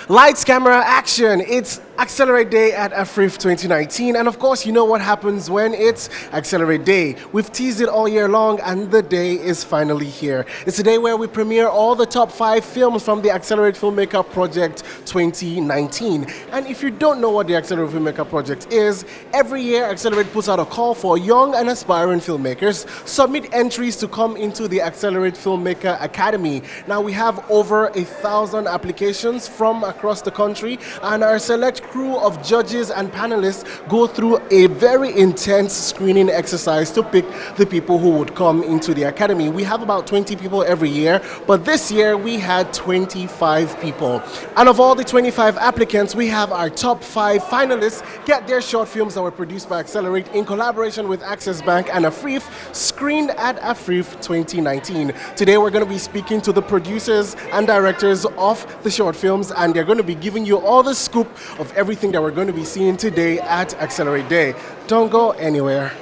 Lights, camera, action. It's Accelerate Day at Afriff 2019. And of course, you know what happens when it's Accelerate Day. We've teased it all year long and the day is finally here. It's a day where we premiere all the top 5 films from the Accelerate Filmmaker Project 2019. And if you don't know what the Accelerate Filmmaker Project is, every year Accelerate puts out a call for young and aspiring filmmakers. Submit entries to come into the Accelerate Filmmaker Academy. Now we have over 1,000 applications from across the country, and our select crew of judges and panelists go through a very intense screening exercise to pick the people who would come into the academy. We have about 20 people every year, but this year we had 25 people. And of all the 25 applicants, we have our top 5 finalists get their short films that were produced by Accelerate in collaboration with Access Bank and Afriff screened at Afriff 2019. Today we're going to be speaking to the producers and directors of the short films, and they're going to be giving you all the scoop of everything that we're going to be seeing today at Accelerate Day. Don't go anywhere.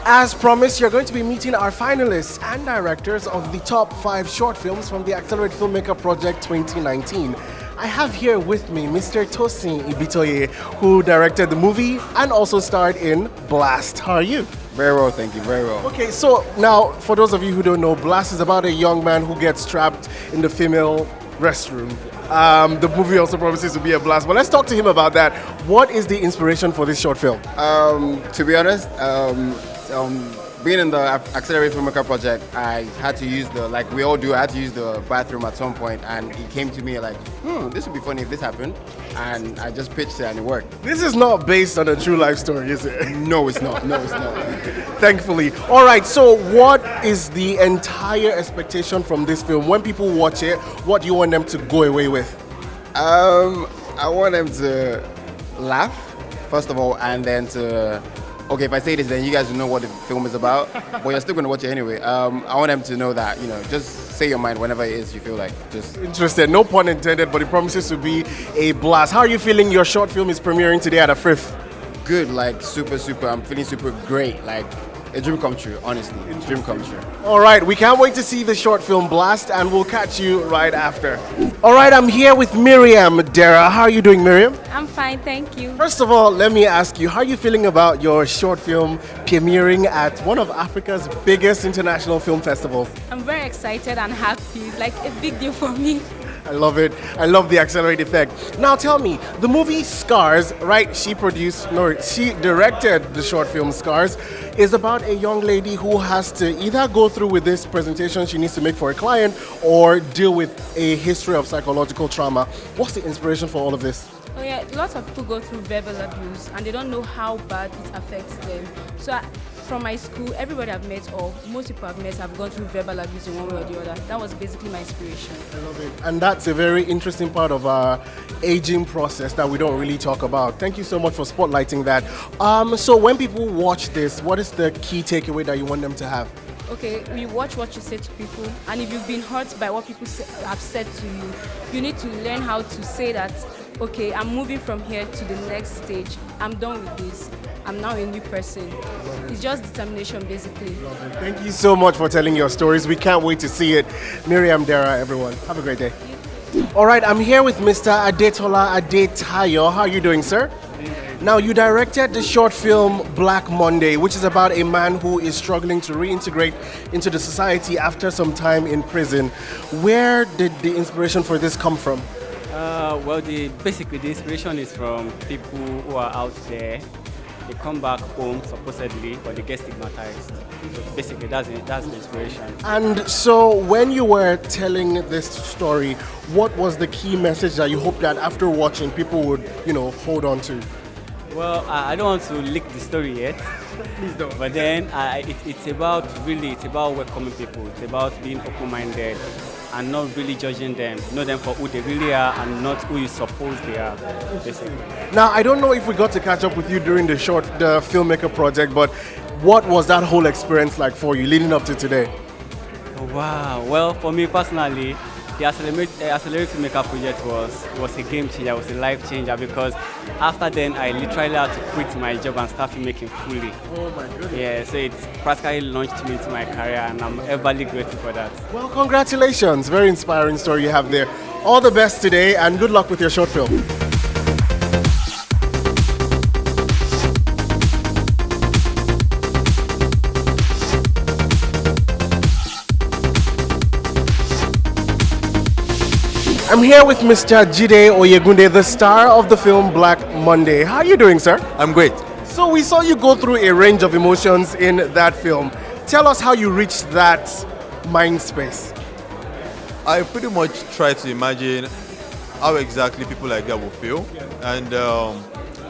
As promised, you're going to be meeting our finalists and directors of the top 5 short films from the Accelerate Filmmaker Project 2019. I have here with me Mr. Tosi Ibitoye, who directed the movie and also starred in Blast. How are you? Very well, thank you, very well. Okay, so now, for those of you who don't know, Blast is about a young man who gets trapped in the female restroom. The movie also promises to be a blast, but let's talk to him about that. What is the inspiration for this short film? To be honest, being in the Accelerate Filmmaker Project, I had to use like we all do, I had to use the bathroom at some point, and it came to me like, this would be funny if this happened, and I just pitched it and it worked. This is not based on a true life story, is it? No, it's not. No, it's not. Thankfully. All right, so what is the entire expectation from this film? When people watch it, what do you want them to go away with? I want them to laugh, first of all, and then to... Okay, if I say this, then you guys will know what the film is about, but you're still going to watch it anyway. I want them to know that, just say your mind whenever it is you feel like. Just interested, no pun intended, but it promises to be a blast. How are you feeling? Your short film is premiering today at Afriff. Good, like super. I'm feeling super great, like a dream come true, honestly. A dream come true. All right, we can't wait to see the short film Blast, and we'll catch you right after. All right, I'm here with Miriam Dara. How are you doing, Miriam? I'm fine, thank you. First of all, let me ask you, how are you feeling about your short film premiering at one of Africa's biggest international film festivals? I'm very excited and happy. It's like a big deal for me. I love it. I love the Accelerate effect. Now tell me, the movie Scars, right, she directed the short film Scars, is about a young lady who has to either go through with this presentation she needs to make for a client or deal with a history of psychological trauma. What's the inspiration for all of this? Oh yeah, lots of people go through verbal abuse and they don't know how bad it affects them. So from my school, everybody I've met, or most people I've met, have gone through verbal abuse in one way or the other. That was basically my inspiration. I love it. And that's a very interesting part of our aging process that we don't really talk about. Thank you so much for spotlighting that. So when people watch this, what is the key takeaway that you want them to have? Okay, you watch what you say to people, and if you've been hurt by what people have said to you, you need to learn how to say that, okay, I'm moving from here to the next stage. I'm done with this. I'm now a new person. It's just determination, basically. Thank you so much for telling your stories. We can't wait to see it. Miriam Dara, everyone. Have a great day. All right, I'm here with Mr. Adetola Adetayo. How are you doing, sir? Now, you directed the short film Black Monday, which is about a man who is struggling to reintegrate into the society after some time in prison. Where did the inspiration for this come from? Basically the inspiration is from people who are out there. They come back home supposedly, but they get stigmatized. So basically, that's the inspiration. And so, when you were telling this story, what was the key message that you hoped that after watching people would, hold on to? Well, I don't want to leak the story yet. Please don't. But then it's about welcoming people. It's about being open-minded and not really judging them. Know them for who they really are and not who you suppose they are, basically. Now, I don't know if we got to catch up with you during the Filmmaker project, but what was that whole experience like for you leading up to today? Wow. Well, for me personally, the Accelerate Filmmaker project was a game changer, was a life changer, because after then I literally had to quit my job and start filmmaking fully. Oh my goodness. Yeah, so it practically launched me into my career, and I'm everly grateful for that. Well, congratulations. Very inspiring story you have there. All the best today and good luck with your short film. I'm here with Mr. Jide Oyegunde, the star of the film Black Monday. How are you doing, sir? I'm great. So we saw you go through a range of emotions in that film. Tell us how you reached that mind space. I pretty much try to imagine how exactly people like that will feel, and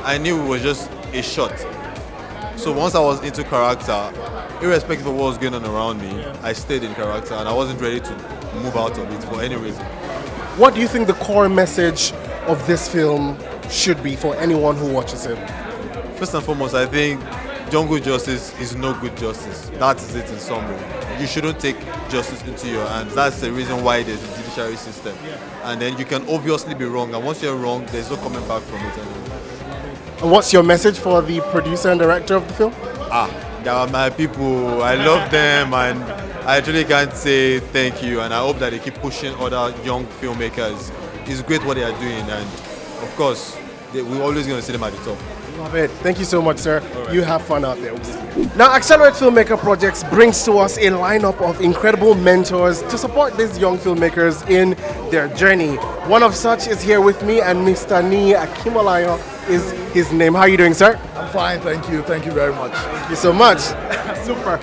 I knew it was just a shot. So once I was into character, irrespective of what was going on around me, I stayed in character, and I wasn't ready to move out of it for any reason. What do you think the core message of this film should be for anyone who watches it? First and foremost, I think jungle justice is no good justice. That is it in summary. You shouldn't take justice into your hands. That's the reason why there's a judiciary system. And then you can obviously be wrong, and once you're wrong, there's no coming back from it anymore. And what's your message for the producer and director of the film? They are my people. I love them, and I truly can't say thank you, and I hope that they keep pushing other young filmmakers. It's great what they are doing, and of course, we're always going to see them at the top. Love it. Thank you so much, sir. You have fun out there. Now, Accelerate Filmmaker Projects brings to us a lineup of incredible mentors to support these young filmmakers in their journey. One of such is here with me, and Mr. Ni Akimolayo is his name. How are you doing, sir? I'm fine, thank you. Thank you very much. Thank you so much. Super.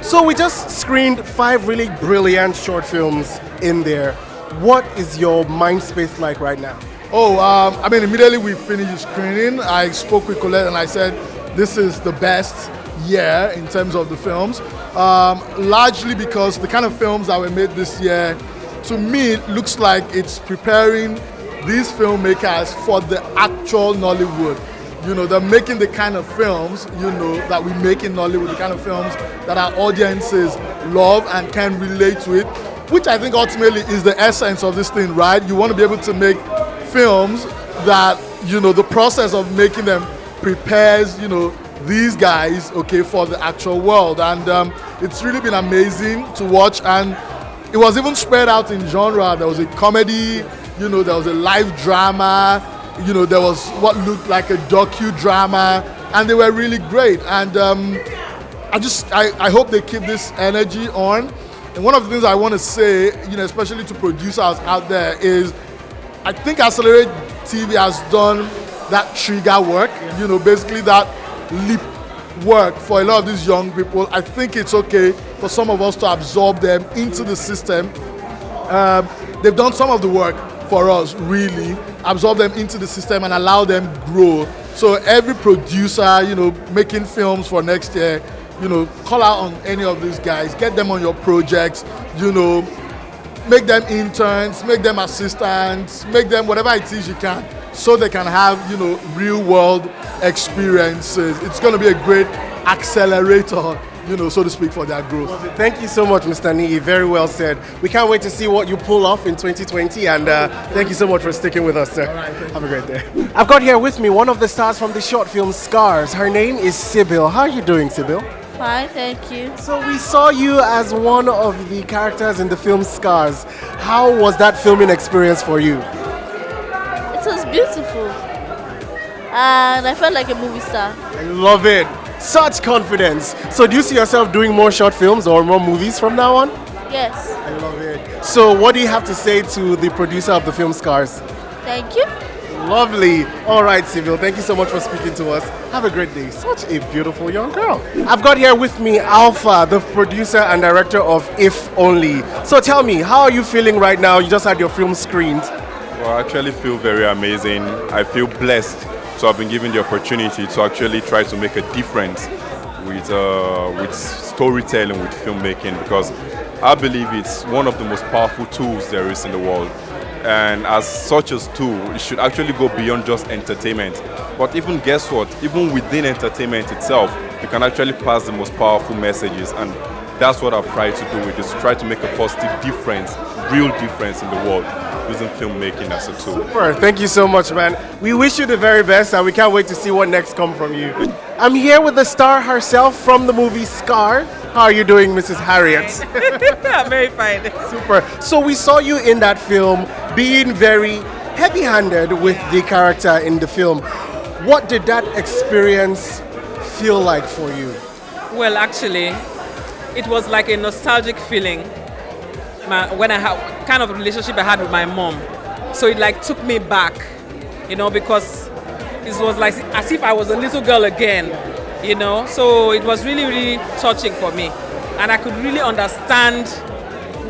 So we just screened 5 really brilliant short films in there. What is your mind space like right now? Immediately we finished the screening, I spoke with Colette and I said, this is the best year in terms of the films. Largely because the kind of films that were made this year, to me, it looks like it's preparing these filmmakers for the actual Nollywood. You know, they're making the kind of films, that we make in Nollywood, the kind of films that our audiences love and can relate to it, which I think ultimately is the essence of this thing, right? You want to be able to make films that, the process of making them prepares, these guys, for the actual world. And it's really been amazing to watch. And it was even spread out in genre. There was a comedy, there was a live drama, there was what looked like a docudrama, and they were really great. And I hope they keep this energy on. And one of the things I want to say, especially to producers out there, is I think Accelerate TV has done that trigger work, basically that leap work for a lot of these young people. I think it's okay for some of us to absorb them into the system. They've done some of the work for us, really, absorb them into the system and allow them grow. So every producer, making films for next year, call out on any of these guys, get them on your projects, make them interns, make them assistants, make them whatever it is you can, so they can have, real world experiences. It's going to be a great accelerator, so to speak, for their growth. Thank you so much, Mr. Ni. Very well said. We can't wait to see what you pull off in 2020, and thank you so much for sticking with us, sir. All right, have a great day. I've got here with me one of the stars from the short film Scars. Her name is Sibylle. How are you doing, Sibylle? Fine, thank you. So we saw you as one of the characters in the film Scars. How was that filming experience for you? It was beautiful. And I felt like a movie star. I love it. Such confidence. So do you see yourself doing more short films or more movies from now on? Yes. I love it. So what do you have to say to the producer of the film Scars? Thank you. Lovely. All right, Sibylle, thank you so much for speaking to us. Have a great day. Such a beautiful young girl. I've got here with me Alfa, the producer and director of If Only. So tell me, how are you feeling right now? You just had your film screened. Well, I actually feel very amazing. I feel blessed to have been given the opportunity to actually try to make a difference with storytelling, with filmmaking, because I believe it's one of the most powerful tools there is in the world. And as such a tool, it should actually go beyond just entertainment. But even guess what? Even within entertainment itself, you can actually pass the most powerful messages. And that's what I've tried to do with this, try to make a positive difference, real difference in the world, using filmmaking as a tool. Super. Thank you so much, man. We wish you the very best, and we can't wait to see what next comes from you. I'm here with the star herself from the movie Scar. How are you doing, Mrs. Harriet? I'm very fine. Super. So we saw you in that film being very heavy-handed with the character in the film. What did that experience feel like for you? Well, actually, it was like a nostalgic feeling when I had kind of relationship I had with my mom. So it like took me back, because it was like as if I was a little girl again, So it was really, really touching for me. And I could really understand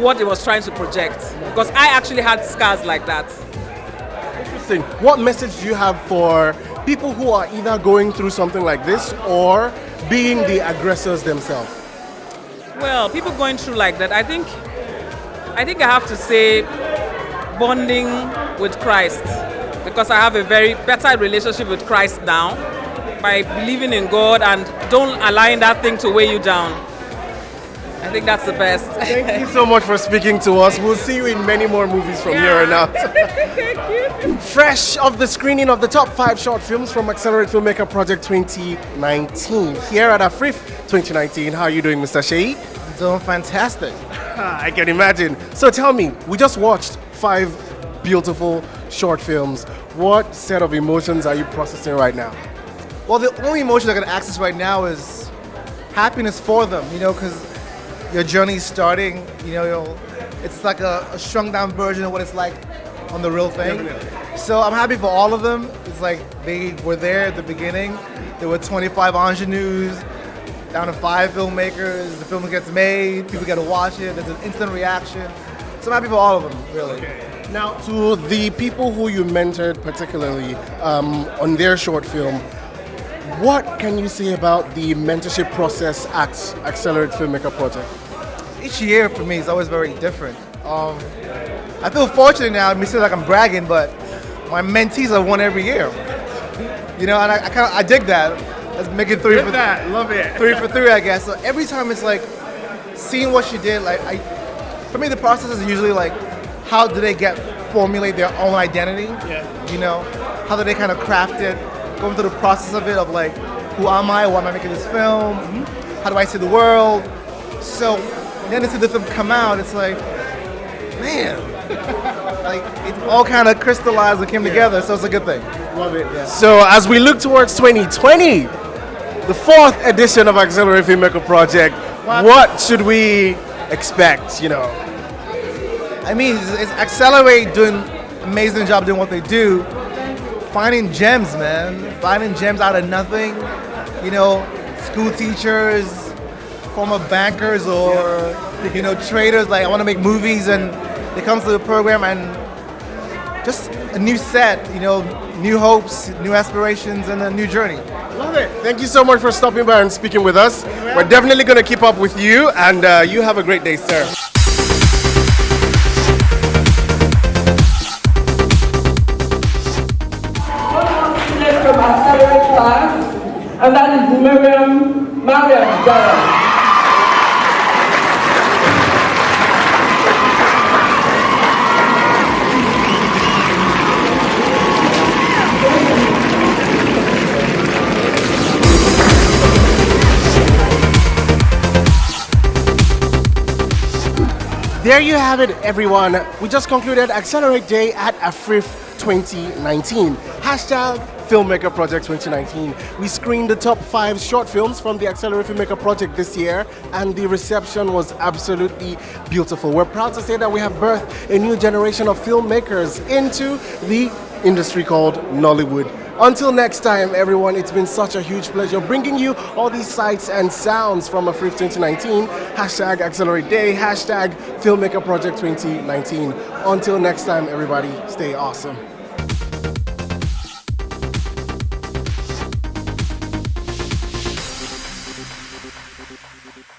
what it was trying to project, because I actually had scars like that. Interesting. What message do you have for people who are either going through something like this or being the aggressors themselves? Well, people going through like that, I think I have to say bonding with Christ, because I have a very better relationship with Christ now by believing in God and don't allowing that thing to weigh you down. I think that's the best. Thank you so much for speaking to us. We'll see you in many more movies from here on out. Thank you. Fresh off the screening of the top 5 short films from Accelerate Filmmaker Project 2019 here at Afriff 2019. How are you doing, Mr. Shei? Doing fantastic. I can imagine. So tell me, we just watched 5 beautiful short films. What set of emotions are you processing right now? Well, the only emotion I can access right now is happiness for them, because your journey is starting, it's like a shrunk down version of what it's like on the real thing. Definitely. So I'm happy for all of them. It's like they were there at the beginning. There were 25 ingenues, down to 5 filmmakers. The film gets made, people get to watch it, there's an instant reaction. So I'm happy for all of them, really. Okay. Now, to the people who you mentored particularly on their short film, what can you say about the mentorship process at Accelerate Filmmaker Project? Each year for me is always very different. I feel fortunate now, it seems like I'm bragging, but my mentees are one every year. And I dig that. Let's make it 3 for that. Love it. 3 for 3, I guess. So every time it's like seeing what she did. For me, the process is usually like, how do they formulate their own identity? Yeah. How do they kind of craft it? Going through the process of it, of like, who am I? Why am I making this film? How do I see the world? So then to see the film come out, it's like, man, like it all kind of crystallized and came together. So it's a good thing. Love it. Yeah. So as we look towards 2020, the 4th edition of Accelerate Filmmaker Project, what should we expect? I mean, it's Accelerate doing amazing job doing what they do. Finding gems, man. Finding gems out of nothing. School teachers, former bankers, or traders. Like, I want to make movies, and they come to the program and just a new set. New hopes, new aspirations, and a new journey. Love it. Thank you so much for stopping by and speaking with us. We're definitely going to keep up with you, and you have a great day, sir. From Accelerate class, and that is Miriam. There you have it, everyone. We just concluded Accelerate Day at Afriff 2019. Filmmaker Project 2019. We screened the top 5 short films from the Accelerate Filmmaker Project this year, and the reception was absolutely beautiful. We're proud to say that we have birthed a new generation of filmmakers into the industry called Nollywood. Until next time, everyone, it's been such a huge pleasure bringing you all these sights and sounds from Afriff 2019. #Accelerate Day, #Filmmaker Project 2019. Until next time, everybody, stay awesome.